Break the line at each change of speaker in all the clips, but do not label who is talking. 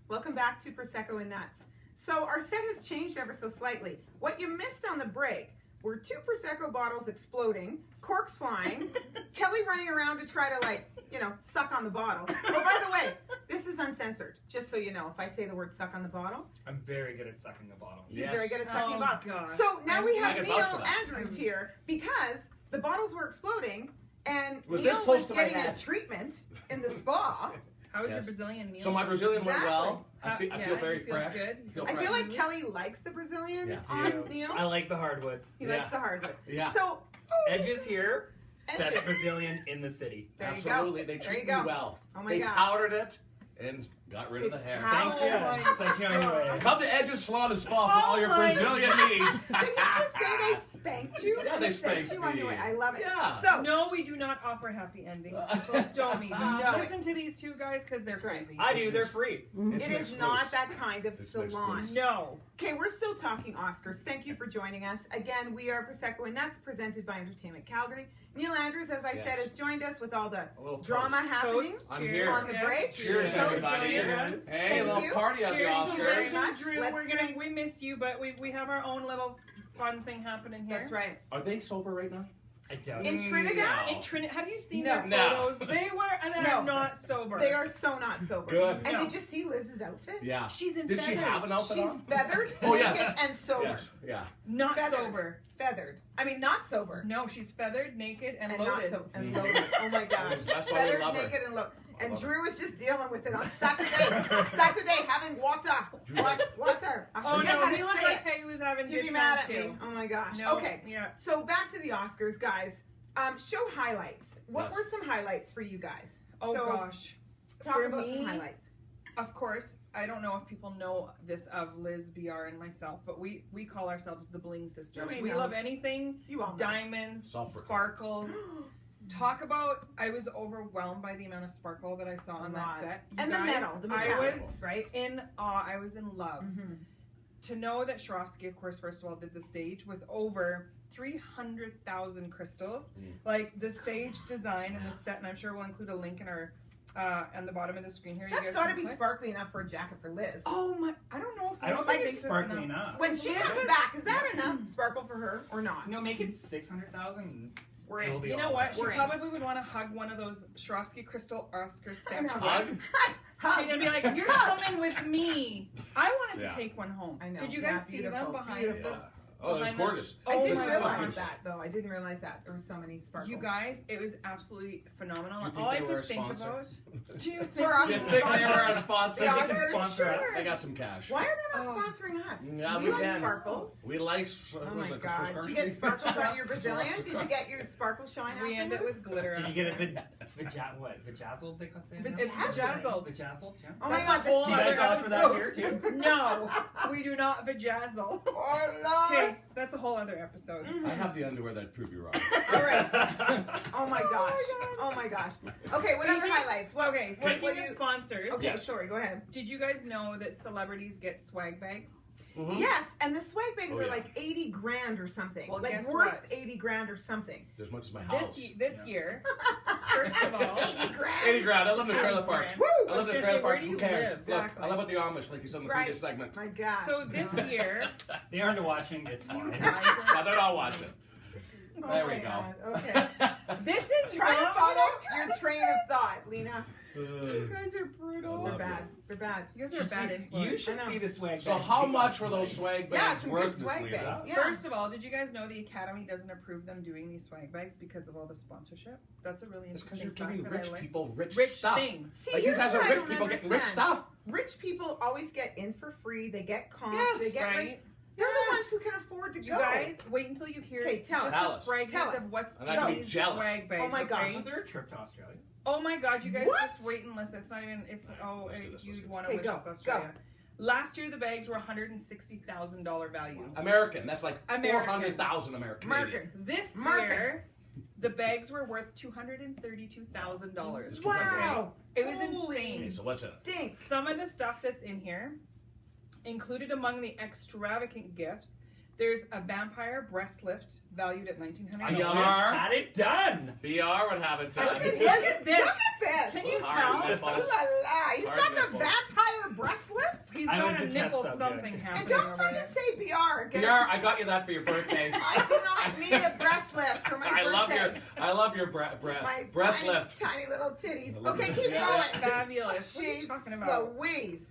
Welcome back to Prosecco and Nuts. So our set has changed ever so slightly. What you missed on the break were 2 Prosecco bottles exploding, corks flying, Kelly running around to try to, like, you know, suck on the bottle. Oh, by the way, this is uncensored, just so you know. If I say the word suck on the bottle.
I'm very good at sucking a bottle.
He's very good at sucking a bottle.
God.
So now we have
I can vouch for
Neil
that.
Andrews here because the bottles were exploding and
Was
Neil
this close
was
to my
getting a
head?
treatment in the spa.
How was your
Yes.
Brazilian meal?
So my Brazilian went well. I
Yeah,
feel very
you feel
fresh.
good? You
I
feel
feel like
fresh?
Kelly likes the Brazilian
Yeah.
on Neil.
I like the hardwood.
He likes the hardwood.
Yeah.
So,
Edges here,
Edges.
best Brazilian in the city.
There you
Absolutely.
go.
They
There
treat
you
me
go.
well.
Oh my
they
gosh.
powdered it and got rid of the
It's
hair.
how-
Thank you.
my
Such young ways.
Come to Edge's Salon and Spa for all your
my
Brazilian needs.
Did you just say they spanked you?
Yeah, they
sent
spanked
you on your
me.
way. I love it.
Yeah.
So,
No, we do not offer happy endings. People don't even
No.
listen to these two guys because they're
That's right.
crazy.
I do, they're free.
it is not that kind of
It's an
salon.
excuse.
No.
Okay, we're still talking Oscars. Thank you for joining us. Again, we are Prosecco and Nuts, presented by Entertainment Calgary. Neil Andrews, as I said,
Yes.
has joined us with all the
A little
drama
toast.
happenings
Toast.
I'm
Cheers.
here.
on the
Yes.
break.
Cheers,
Toast,
everybody.
cheers.
Hey,
Thank
a little
you.
party on the
Cheers to
Oscars.
very
Liz
much.
and Drew.
Let's
We're gonna
drink.
we miss you, but we have our own little fun thing happening here.
That's right.
Are they sober right now?
I doubt
In
it.
Trinidad,
In Trinidad, have you seen
No.
their
No.
photos? They were and they're
No.
not sober.
they are so not sober.
Good.
And
No.
did you see Liz's outfit?
Yeah.
She's in
Did she have an outfit
She's
on?
feathered,
Oh,
naked,
yes.
and sober.
Yes. Yeah.
not
Feathered.
sober.
Feathered. I mean, not sober.
No, she's feathered, naked, and
And
loaded.
not so and loaded. Oh my gosh.
That's why we
Feathered,
love her.
naked, and loaded. And
love
Drew is just dealing with it on Saturday. Saturday, having water. Water. I
Oh
forget
no,
how
he
to
looked
say
like
it.
he was having
You'd
good
be mad
time
at
too.
me. Oh my gosh.
No,
Okay.
Yeah.
So back to the Oscars, guys. Show highlights. What
Yes.
were some highlights for you guys?
Oh
So,
gosh.
Talk
For
about some
me,
highlights.
Of course, I don't know if people know this of Liz, BR, and myself, but we call ourselves the Bling Sisters.
Nobody
We
knows.
love anything
You all know.
diamonds,
Self-proclaimed.
sparkles. Talk about, I was overwhelmed by the amount of sparkle that I saw on that
lot.
set. You
And
guys,
the metal, the
I
metallicals,
was
right?
in awe. I was in love.
Mm-hmm.
To know that Swarovski, of course, first of all, did the stage with over 300,000 crystals. Like the stage design and the set, and I'm sure we'll include a link in our on the bottom of the screen here. You
That's
guys
got to
can
be
click.
sparkly enough for a jacket for Liz.
Oh my! I don't know if
I don't
Liz
think
thinks
it's sparkling
enough.
enough.
When she comes back, is that enough sparkle for her or not?
No, make it 600,000.
We're
It'll
in.
be
You know
all
what? She
We're in.
probably would want to hug one of those Swarovski crystal Oscar
I know.
statuettes.
Hug.
She's gonna be like, "You're coming with me." I wanted
Yeah.
to take one home.
I know.
Did you
Yeah,
guys see them
beautiful,
behind?
beautiful.
Yeah. Oh, that's
Behind the-
gorgeous.
I
Oh
didn't
my
realize
gosh.
that though. I didn't realize that there were so many sparkles.
You guys, it was absolutely phenomenal.
Do you think
All I
they were
could
a
think
sponsor?
about. Do you
For
think
us,
Do you
the
think they were a
sponsor.
sponsor?
The
They can
Oscars,
sponsor us.
sure.
They got some cash.
Why are they not
Oh.
sponsoring us?
Yeah,
we
we
like
can.
sparkles.
We like.
Oh my god! Did you get sparkles on your Brazilian? Did you get your sparkle shine
we end it
afterwards?
with glitter?
Did you get a vajazzled, they call it?
It's vajazzled.
Vajazzled, yeah.
Oh my
That's
god!
a
The
whole
Do you guys
other
offer that here
episode.
too?
No, we do not vajazzle.
Oh Lord!
Okay, that's a whole other episode.
I have the underwear that prove you wrong.
All right. Oh my gosh! Oh my gosh! Okay, what other
Speaking-
highlights? What,
Okay,
what
speaking
do
of
you?
sponsors,
Okay,
Yes.
sorry. Go ahead.
did you guys know that celebrities get swag bags?
Mhm.
Yes, and the swag bags
Oh,
are
yeah.
like 80 grand or something.
Well,
like
guess
worth
what?
80 grand or something.
As much as my house.
This year, first of all,
80 grand.
80 grand. I live in a trailer park.
grand.
Woo!
I
I was
live in a
gonna
trailer
say,
park.
where do
Who
you
cares?
live?
Look,
Exactly.
I live with the Amish, like you said in the
Right.
previous segment.
My gosh.
So this year,
They aren't watching, it's fine.
Yeah, they're not watching.
Oh
There
my
we go.
God. Okay.
this is
Try to
wrong.
follow your train of thought, Lina.
You guys are brutal.
They're
love
bad. They're bad.
You guys are a bad influence.
You should
I know.
see the swag
So
bags
how
we
much
got
were those
tonight.
swag
Yeah,
bags
some
worth
good
this
swag
Lena?
bags. Yeah.
First of all, did you guys know the Academy doesn't approve them doing these swag bags because of all the sponsorship? That's a really
It's because
interesting
you're
fact
giving
that I
rich
like.
people rich stuff.
things.
See,
Like
here's
these guys
what
are
I
rich
don't
people getting rich
understand.
stuff.
Rich people always get in for free. They get comps.
Yes,
they get
right?
rich. They're the ones who can afford to
You
go.
guys, wait until you hear
Okay, tell
just
us.
a
Tell us.
fragment
Tell us.
of what's
I'm not gonna
in
be
these
jealous.
swag bags.
Oh my gosh.
okay?
Wasn't there a trip to Australia?
Oh my God, you guys
What?
just wait and listen. It's not even. It's
Let's do this, let's do
you'd
this.
want to
Okay,
wish
go,
it's Australia. Last year the bags were $160,000 value.
American. That's like
American.
400,000 American.
American.
This
American.
year, the bags were worth $232,000.
Wow.
It was
Holy
Okay,
insane.
so what's it?
Stinks.
Some of the stuff that's in here, included among the extravagant gifts, there's a vampire breast lift valued at
I
$1,900.
just
BR.
had it done.
BR would have it
Look
done.
at
Look at this.
Look at this.
Can you
Hard
tell?
Ooh
nipples.
la la. He's
Hard
got the
nipples.
vampire breast lift.
She's
I
got
was
a
a test
nipple
subject.
something
And
happening
don't
over
fucking
there.
say BR.
PR, I got you that for your birthday.
I do not need a breast lift for my birthday.
I love your breast
tiny,
lift.
tiny little titties.
I love
Okay,
it.
keep
Yeah.
going.
Fabulous. What are you
Jeez
talking about?
Louise.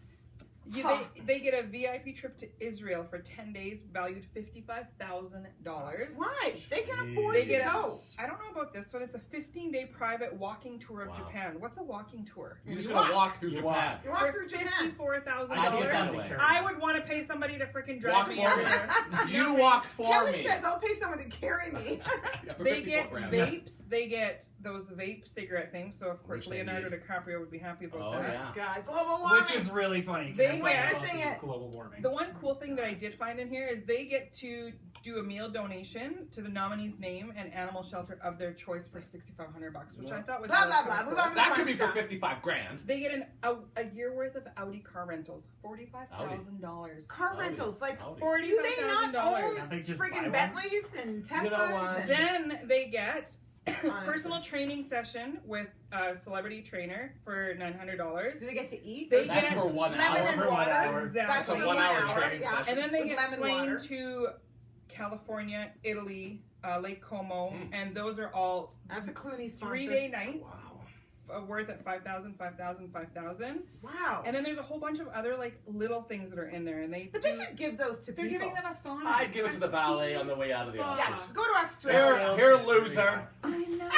They get a VIP trip to Israel for 10 days, valued $55,000.
Why? They can afford
They
to
get
go.
I don't know about this one. It's a 15-day private walking tour of
Wow.
Japan. What's a walking tour?
You're just
You
gonna
walk.
walk through
You
Japan.
You walk through Japan.
$54,000.
I think
that
that's
way.
the
I would want to pay somebody to freaking drive
Walk
me
for
over
me.
there.
You walk for
Kelly
me.
says, I'll pay someone to carry me.
Yeah, for
They
54
get
grand.
vapes. They get those vape cigarette things. So of course
Which they
Leonardo
need.
DiCaprio would be happy about
Oh,
that.
yeah.
God, global warming.
Which is really funny. 'cause
They
it's like
get-
about
Missing it.
global warming.
The one cool thing that I did find in here is they get to do a meal donation to the nominee's name and animal shelter of their choice for $6,500, which I thought was
Blah,
really
blah,
kinda
blah.
cool.
Move on to
That
the
could
fun
be for
stuff.
55 grand.
They get a year worth of Audi car rentals, $45,000.
Car
Howdy.
rentals, like,
Howdy.
do they not
$45,000.
own
They just buy
friggin'
one?
Bentleys and Teslas?
You know what?
Then they get
Honestly.
personal training session with a celebrity trainer for $900.
Do they get to eat?
They
That's
get
for 1
lemon
hour.
and
For 1
water.
hour.
That's
Exactly.
a
1 hour
1 hour,
training
yeah.
session.
And then they
With
get
lemon
flown
water.
to California, Italy, Lake Como,
Mm.
and those are all
That's a Clooney sponsor.
3-day nights
Wow.
worth at $5,000.
Wow.
And then there's a whole bunch of other like little things that are in there, and
But they could give those to
they're
people.
giving them a sauna.
I'd give it to the
A
valet
steam
on the way out of the
spa.
Yeah,
Oscars.
go to Australia.
Here, loser.
I know.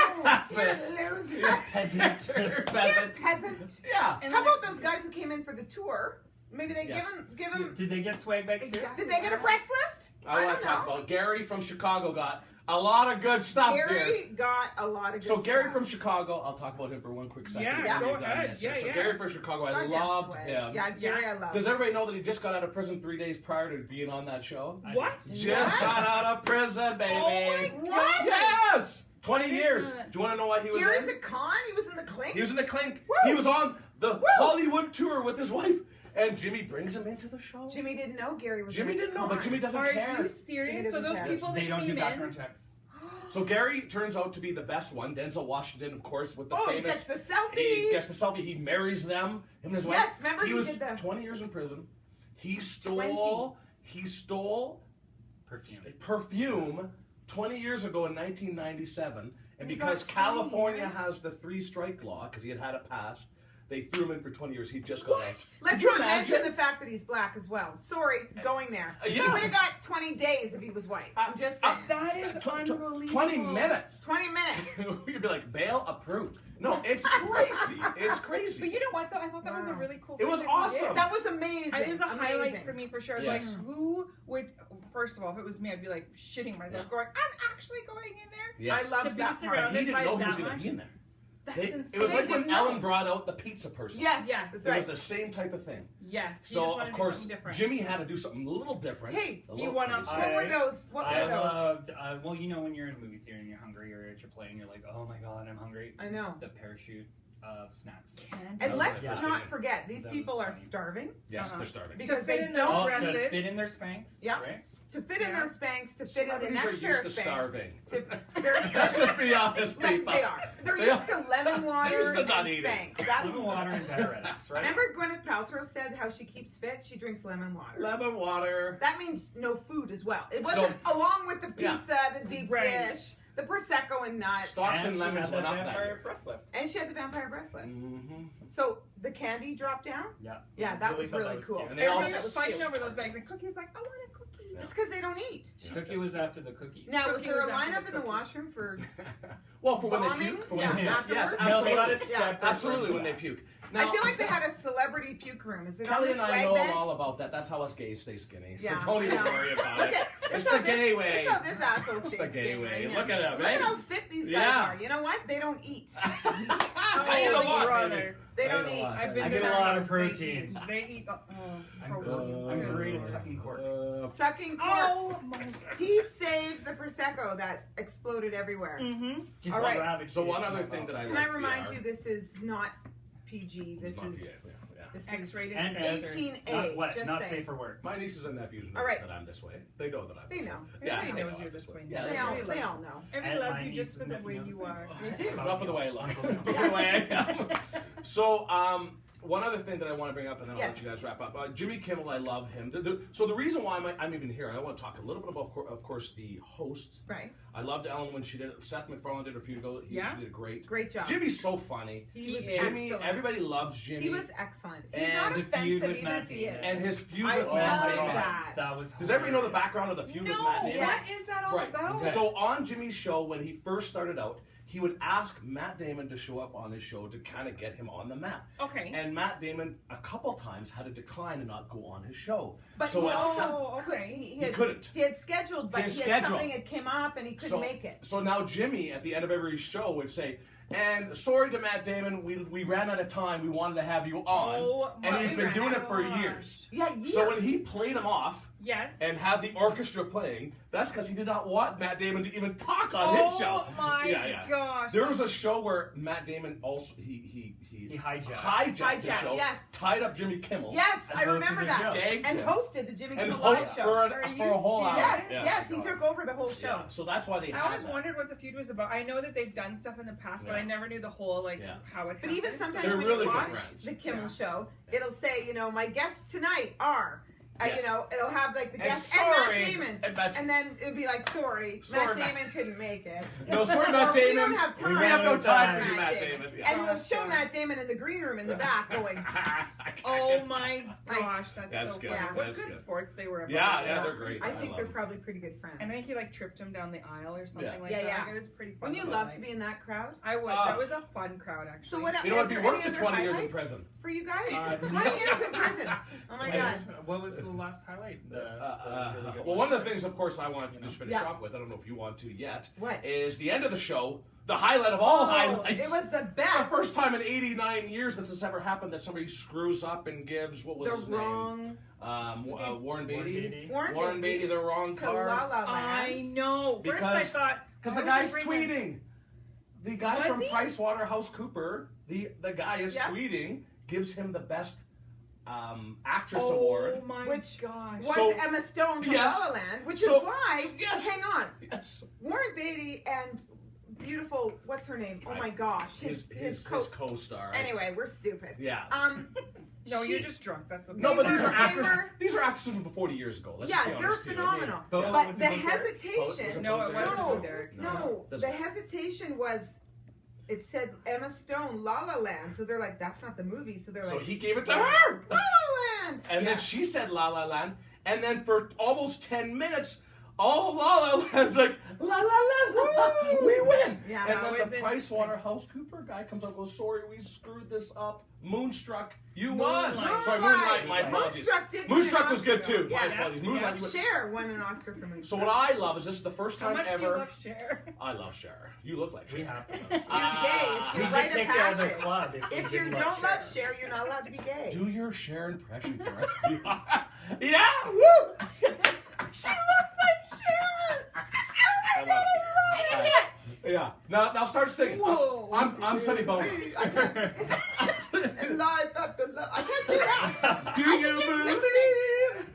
You're a loser.
Peasant.
You're a
Peasant.
peasant.
Yeah.
And
How
then-
about those guys who came in for the tour? Maybe they
Yes.
give them.
Did they get swag bags too?
Exactly.
Did they get a breast lift?
I want
don't
to talk
know.
about Gary from Chicago got a lot of good stuff here.
Gary got a lot of good
So Gary
stuff.
from Chicago, I'll talk about him for one quick second.
Yeah,
and
go
we're done.
ahead.
Yes,
Yeah,
So
yeah.
Gary from Chicago, I
Goddamn
loved
swag.
him.
Yeah, Gary, I love.
Does everybody know that he just got out of prison 3 days prior to being on that show?
What?
Just got out of prison, baby.
Oh my
What?
Yes! 20
I didn't
years.
know
Do
that.
you want to know why he was
Gary's
in?
a con. He was in the clink.
He was in the clink.
Woo!
He was on the
Woo!
Hollywood tour with his wife, and Jimmy brings him into the show.
Jimmy didn't know Gary was.
Jimmy
an
didn't know,
ex-con.
but Jimmy doesn't
Are
care.
you serious?
Jimmy
So those
doesn't care.
people that
They don't
came
do background
in.
checks.
So Gary turns out to be the best one. Denzel Washington, of course, with the
Oh, he
famous.
gets the selfie.
He gets the selfie. He marries them. Him and his wife.
Yes, remember
he
he
was
did the-
20 years in prison. He stole
Perfume.
perfume 20 years ago in 1997, and
He
because
got 20
California
years?
has the 3-strike law, because he had a pass, they threw him in for 20 years. He just got out.
Let's
Could you
not mention
imagine?
the fact that he's black as well. Sorry, going there.
Yeah.
He would have got 20 days if he was white. I'm just saying.
That is
Tw- tw-
unbelievable.
20 minutes.
20 minutes.
You'd be like, bail approved. No, it's crazy. It's crazy.
But you know what though? I thought that was a
Wow.
really cool
It
thing.
was
that he
awesome.
did.
That was amazing.
It was a highlight
Amazing.
for me for sure.
Yes.
Like, who would? First of all, if it was me, I'd be like shitting myself,
Yeah.
going, "I'm actually going in there."
Yes.
I love
To be
that part.
surrounded
He didn't
by
know who was
that
going to
much.
be in there.
That's
It
insane.
was like
They
when
didn't know.
Ellen brought out the pizza person.
Yes,
Yes.
that's
It
right.
was the same type of thing.
Yes. He just
So,
wanted
of
to do
course,
something different.
Jimmy had to do something a little different.
Hey,
a
he
little
went up
crazy.
What were those? What
I
were those?
loved, well, you know when you're in a movie theater and you're hungry or at your play and you're like, oh my god, I'm hungry.
I know.
The parachute of snacks.
And
That was
let's
my
not
favorite.
forget, these
That
people
was
are
funny.
starving
Yes,
Uh-huh.
they're starving.
because
fit
they
in those
don't
dresses.
To fit in their Spanx,
Yeah.
right?
to fit in
Yeah.
their Spanx, to fit in the
Celebrities
next
are
pair
used
of
to
Spanx.
starving.
They're
Let's just be honest,
Like,
people.
they are. They're
They
used to lemon water
They're used to
and
not eating.
Spanx. That's
Lemon water and diuretics, right?
Remember Gwyneth Paltrow said how she keeps fit? She drinks lemon water.
Lemon water.
That means no food as well. It wasn't along with the
Yeah.
pizza, the deep
Right.
dish, the Prosecco and nuts.
Stocks and
she
lemons
had
went
that
up that
vampire
year.
breast lift.
And she had the vampire breast lift.
Mm-hmm.
So the candy dropped down?
Yeah.
Yeah, that
Really
was
thought that
really
was
cool.
cute.
And they all-
Everybody
That
was
was
fighting
cute.
over those bags. And Cookie's like, I want a cookie.
It's because they don't eat.
Cookie was after the cookies.
Now, was
Cookie
there a
was after
lineup
the
in the
cookie.
washroom for
Well, for when they
bombing?
puke. For when
Yeah,
they puke.
afterwards?
Yes,
No, they got a
absolutely.
Yeah.
separate
Absolutely,
room
when
for
they
that.
puke.
I feel like they had a celebrity puke room. Is it
Kelly
on
and
the
I
swag
know
bed?
all about that. That's how us gays stay skinny.
Yeah.
So don't even
Yeah.
worry about
Look
it.
at
It's
how
the gay way.
This how this asshole
It's
stays
the gay
skinny
way.
right here.
Look at him,
Look
right?
at how fit these guys
Yeah.
are. You know what? They don't eat.
I eat a
Oh,
lot,
brother.
baby.
They
I
don't
eat a
eat.
lot.
I've been
I
to
get a
their
lot of
house.
protein.
They eat
I'm
protein.
I'm great at sucking cork.
Sucking
Oh
corks.
my.
He saved the Prosecco that exploded everywhere.
Mm-hmm.
Just
All
one
right.
ravage
So one
each
other
month
thing
off.
that I
Can
like
I remind
VR.
you, this is not PG. This is this is
X-rated.
And
censored.
18A.
Not what?
Just
Not
saying.
safe for work.
My nieces and nephews know
All right.
that I'm this way. They know that I'm
They
this
know.
way.
Everybody
they
knows
know
you're
I'm
this way.
Yeah,
They
they
all,
know.
they all know.
Everybody
And
loves
my
you just
nieces
for
and
the way
nephews
you
know.
are.
They do.
Not for the way I look.
Uncle Bill.
For the way I am. So, One other thing that I want to bring up, and then I'll let you guys wrap up. Jimmy Kimmel, I love him. So the reason why I'm even here, I want to talk a little bit about, of course, the hosts.
Right.
I loved Ellen when she did it. Seth MacFarlane did a few ago. He did a great
job.
Jimmy's so funny.
He was
Jimmy,
excellent.
everybody loves Jimmy.
He was excellent. He's
And
not
the feud
offensive
with
even
Matt
if he is.
Damon.
And his feud
I
with
love
Matt Damon.
that.
That was
Does everybody know the
hilarious.
background of the feud with
No,
Matt Damon?
what is that all about?
Okay.
So on Jimmy's show, when he first started out, he would ask Matt Damon to show up on his show to kind of get him on the map.
Okay.
And Matt Damon, a couple times, had to decline and not go on his show.
But
so
he
at-
also
okay.
he
couldn't.
He had scheduled, but
His
he had
schedule.
something that came up and he couldn't make it.
So now Jimmy, at the end of every show, would say, and sorry to Matt Damon, we ran out of time. We wanted to have you on.
Oh,
and
my
he's been doing it for
gosh.
years.
Yeah, years.
So when he played him off,
Yes.
and had the orchestra playing, that's because he did not want Matt Damon to even talk on his show.
Oh my gosh.
There was a show where Matt Damon also he hijacked the show,
yes.
tied up Jimmy Kimmel,
Yes, I
And hosted
remember
the
that.
show.
gagged
And
him,
hosted the Jimmy
and
Kimmel Live
hosted
show.
for
Are
a
you
whole hour.
Yes,
Yeah.
yes, he took over the whole show.
Yeah, so that's why they
I
had
always
that.
wondered what the feud was about. I know that they've done stuff in the past, but
Yeah.
I never knew the whole how it
But
happened.
even sometimes
They're
when
really
you
good
watch
friends.
the Kimmel
Yeah.
show, it'll say, my guests tonight are,
Yes.
it'll have like the
And
guest
sorry,
and Matt Damon.
and Matt-
And then it'd be like, sorry,
Sorry,
Matt
Matt-
Damon couldn't make it.
No, sorry,
Or,
Matt
we
Damon.
don't have time.
We have no time
for
for
you,
Matt Damon. Yeah.
And it'll
Gosh,
show
yeah.
Matt Damon in the green room in the back going,
Oh my gosh, that's
That's
so
good.
funny.
Yeah.
What
That's
good
good.
sports they were about.
Yeah, they're great.
I think
love
they're
them.
probably pretty good friends.
And I think he tripped him down the aisle or something
Yeah.
like
Yeah,
that.
yeah.
Like, it was pretty fun.
Wouldn't you love to be in that crowd?
I would. That was a fun crowd, actually.
So what?
You know, it'd be
are
worth
there
the
any
20 years in
highlights
prison.
for you guys.
No.
20 years in prison. Oh my god.
What was the last highlight?
Well, one of the things, of course, I wanted to just finish off with, I don't know if you want to yet,
What?
is the end of the show, the highlight of all highlights.
It was the
The
best.
first time in 89 years that this ever happened that somebody screws up and gives, what was
The
his
wrong
name? Warren Beatty.
Warren
Beatty, the wrong
to La
card.
La
I
Land.
know. First I
Because-
thought
Because
why
the
would
guy's
they bring in-
tweeting. The guy
Was
from
he?
PricewaterhouseCooper, the guy is
Yeah.
tweeting, gives him the best actress
Oh
award.
my
Which
gosh.
Was
So-
Emma Stone from
Yes.
La La Land, which
So-
is why.
Yes.
Hang on,
Yes.
Warren Beatty and beautiful. What's her name? Oh my gosh, his
co-star.
Anyway, we're stupid.
Yeah.
No,
she-
you're just drunk. That's okay.
No, but these
were-
are actors.
they were-
These are actors from 40 years ago. Let's just be
Yeah, they're
honest too. I mean,
phenomenal.
But
yeah.
But
was
the
it about Derek?
hesitation.
No, it wasn't
No,
Derek.
no.
Doesn't
The
matter.
hesitation was. It said Emma Stone, La La Land, so they're like, that's not the movie. So they're
So
like,
he gave it to
La
her.
La Land.
And
Yeah.
then she said La La Land. And then for almost 10 minutes, all La La Land's like, La La Land, we win.
Yeah,
and
that
then
was
the
insane.
PricewaterhouseCooper guy comes up and goes, sorry, we screwed this up. Moonstruck, you
Moonlight.
won. Sorry, Moonlight, my apologies.
Moonstruck did.
Moonstruck
win an
was good
Oscar,
too.
though.
My
Yeah.
apologies.
Yeah.
Moonlight, you won.
Cher won an Oscar for Moonstruck.
So what I love is this is the first
How
time
much do you
ever.
love Cher?
I love Cher. You look like Cher.
We have to.
You're gay. It's
We
your
get
rite of
kicked out of the
passage.
club
If
we
you
didn't
don't love
Cher.
Cher, you're not allowed to be gay.
Do your Cher impression for us. Yeah, woo!
She looks like Cher.
I love it. Yeah. Now start singing.
Whoa.
I'm Sonny Bono.
I can't. And life after love. I can't do that.
Do
I
you
can just lip
believe?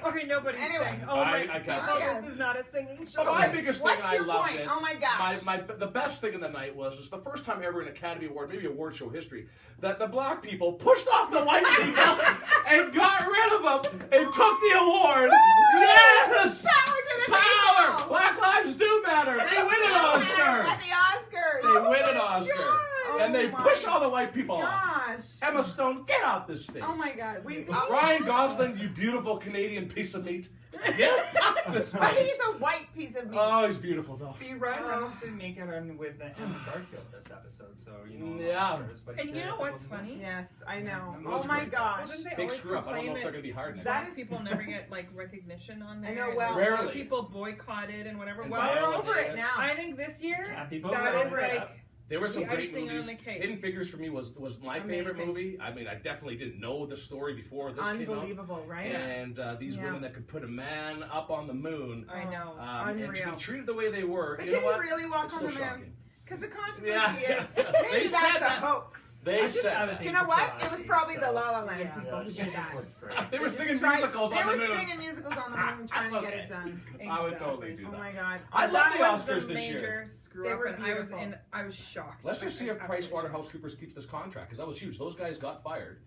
Okay, nobody's
Anyway.
saying. Oh my
I can't
gosh,
sing.
this is not a singing
But
show.
my biggest thing,
What's
and I
your
loved
point?
it.
Oh my gosh.
The best thing of the night was it's the first time ever in Academy Award, maybe award show history, that the black people pushed off the white people and got rid of them and took the award. Yes!
Power to the
Power!
people.
Black lives do matter. They win an Oscar.
At the Oscars.
They win an Oscar.
God.
And they
Oh
push
my
all the white people off.
Gosh.
Emma Stone, get off this stage.
Oh my God. We.
Ryan Gosling, you beautiful Canadian piece of meat. Get off this
But
stage.
he's a white piece of meat.
Oh, he's beautiful though.
See, Ryan Reynolds didn't make it on with Andrew Garfield this episode, so
Yeah.
Oscars, but he
And you
did
know
it
what's
before.
funny?
Yes, I know.
That
Oh
was
my
great.
gosh.
Well, didn't they
Big
always
screw up. I don't know
complain
if they're
that
going to be hard next.
That
black
is-
people never get like recognition on there?
I know,
and
well-
Rarely.
people boycotted and whatever.
And
Well,
We're
Viola
over it
Davis.
now.
I think this year
Yeah, people
that
brought
is
it
like
up.
There were some
the
great
icing
movies.
on the cake.
Hidden Figures for me was my favorite
Amazing.
movie. I mean, I definitely didn't know the story before this came out.
Unbelievable, right?
And these
Yeah.
women that could put a man up on the moon,
I know.
and to be
Unreal.
treated the way they were.
But
you
did
know
he
what?
really walk
It's
on
so
the moon?
shocking.
Because the controversy
Yeah.
is
They
maybe
said
that's a
that.
hoax.
They
I just
said
have a
that.
Do
thing
you know
for
what? It was
Chelsea,
probably the
so-
La La Land
Yeah.
people who
she
did
just
that.
looks great.
They were
just
singing
tried-
musicals
They
on the
were
moon.
singing musicals on the moon trying to
That's
get
okay.
it done.
I would totally do
Oh
that.
my god.
I love
That
the
was
Oscars
the
this year.
major screw
They
up,
were
and
beautiful.
I was shocked.
Let's just see if
Absolutely shocked.
PricewaterhouseCoopers keeps this contract, because that was huge. Those guys got fired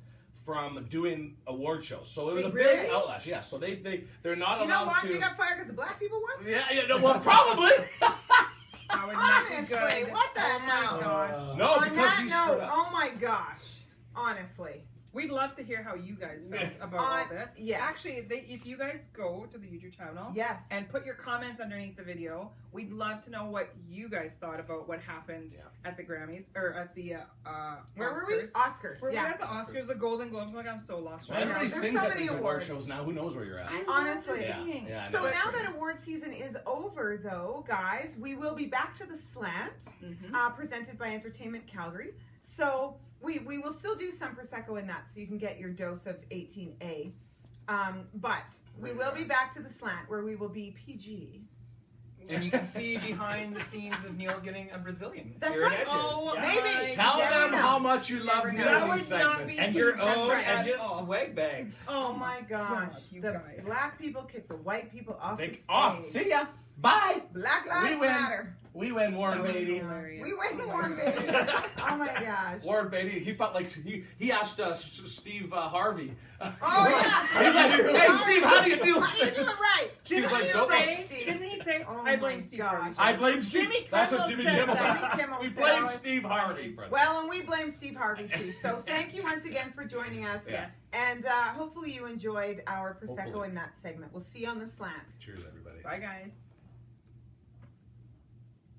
from doing award shows, so it was
They
a
really?
big outlash. Yeah, so they're not
You know
allowed
why
to.
they got fired? Because the black people won?
Yeah, no, well, probably.
That would not be
Honestly,
good.
what the
Oh
hell?
my gosh.
No,
On
because
that
he
note,
screwed up.
oh my gosh. Honestly.
We'd love to hear how you guys felt about all this.
yes.
Actually, if you guys go to the YouTube channel
Yes.
and put your comments underneath the video, we'd love to know what you guys thought about what happened at the Grammys or at the
Where
Oscars.
were we? Oscars.
Were we
yeah.
at the Oscars, the Golden Globes? Like, I'm so lost
Well,
right now.
everybody
There's
sings
so
at
many
these award
awards.
shows now. Who knows where you're at?
Honestly.
Yeah, yeah, I
So
know.
now that award season is over, though, guys, we will be back to the slant, presented by Entertainment Calgary. So we will still do some Prosecco and Nuts, so you can get your dose of 18A. But we will be back to the slant, where we will be PG.
And you can see behind the scenes of Neil getting a Brazilian.
That's
Here at
right.
Edges.
Oh,
yeah.
maybe.
Tell
Never
them
know.
how much you love
Never
me
know.
in
That
these
would not
segments.
be-
And your
That's
own
right.
Edges
Oh.
swag bag.
Oh my gosh.
you
the
guys.
black people kick the white people off the
They
stage.
off. See ya. Bye.
Black Lives
We win.
Matter.
We win, Warren
That was
Beatty.
hilarious.
We win,
Oh my
Warren
God.
Beatty. Oh my gosh.
Warren Beatty, he felt like he asked Steve Harvey.
Oh yeah.
He's like, hey Steve, how do you do
How do you do it right?
Steve's like,
How do
don't.
you
Say,
Steve?
didn't he say,
Oh
I blame
my
Steve
gosh.
Harvey?
I blame Steve.
Jimmy
That's what
Kimmel
Jimmy
said
Kimmel
that.
Jimmy Kimmel
We
said
blame
that.
Steve Harvey, brother.
Well, and we blame Steve Harvey too. So thank you once again for joining us.
Yes.
And hopefully you enjoyed our Prosecco
Hopefully.
and Nuts segment. We'll see you on the slant.
Cheers, everybody.
Bye, guys.